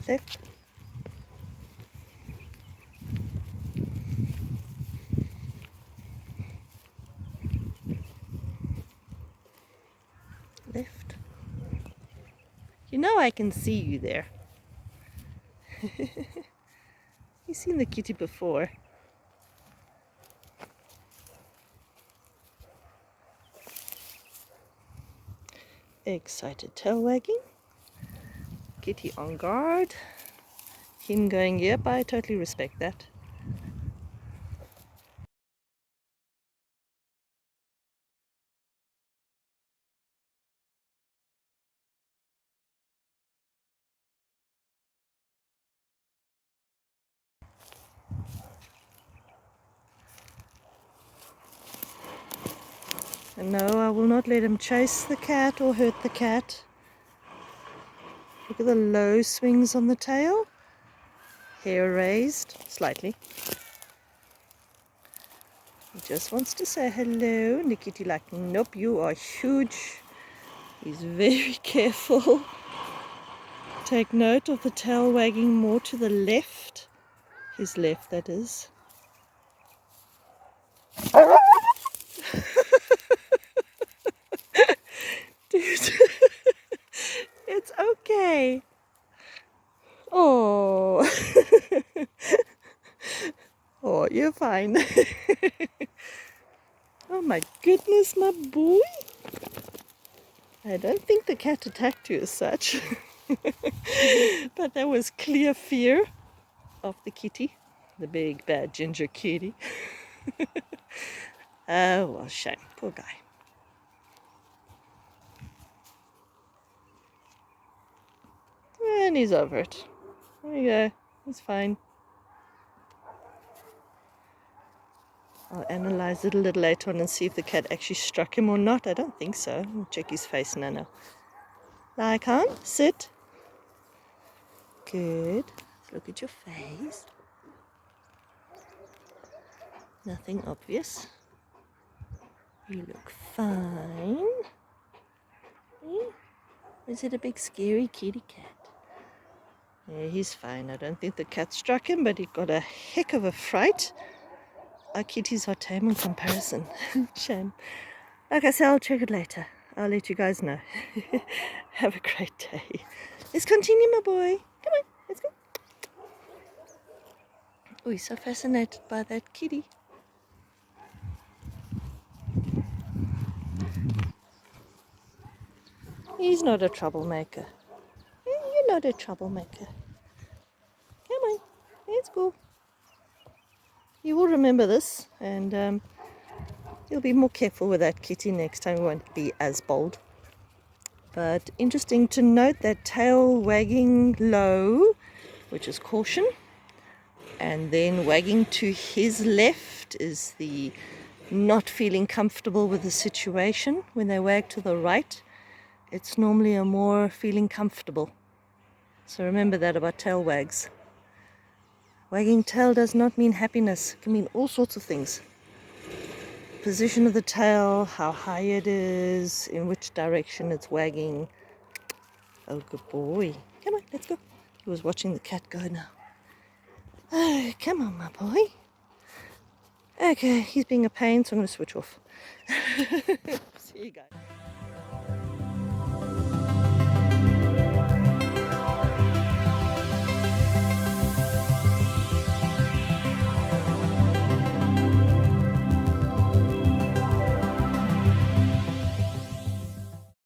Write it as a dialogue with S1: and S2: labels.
S1: Left. Left. You know I can see you there. You've seen the kitty before. Excited tail wagging. Kitty on guard. Him going, yep, I totally respect that. And no, I will not let him chase the cat or hurt the cat. Look at the low swings on the tail. Hair raised slightly. He just wants to say hello. And the kitty like, nope, you are huge. He's very careful. Take note of the tail wagging more to the left. His left, that is. Dude, it's okay. Oh, oh, you're fine. Oh my goodness, my boy. I don't think the cat attacked you as such. But there was clear fear of the kitty, the big bad ginger kitty. Oh, well, shame. Poor guy. And he's over it. There you go. He's fine. I'll analyze it a little later on and see if the cat actually struck him or not. I don't think so. I'll check his face now. No. Lycan, sit. Good. Let's look at your face. Nothing obvious. You look fine. Is it a big scary kitty cat? Yeah, he's fine. I don't think the cat struck him, but he got a heck of a fright. Our kitties are tame in comparison. Shame. Like I said, I'll check it later. I'll let you guys know. Have a great day. Let's continue, my boy. Come on, let's go. Oh, he's so fascinated by that kitty. He's not a troublemaker. You're not a troublemaker. Come on, let's go. You will remember this, and you'll be more careful with that kitty next time. You won't be as bold. But interesting to note that tail wagging low, which is caution, and then wagging to his left is the not feeling comfortable with the situation. When they wag to the right, it's normally a more feeling comfortable. So remember that about tail wags. Wagging tail does not mean happiness. It can mean all sorts of things. Position of the tail, how high it is, in which direction it's wagging. Oh, good boy. Come on, let's go. He was watching the cat go now. Oh, come on, my boy. Okay, he's being a pain, so I'm going to switch off. See you guys.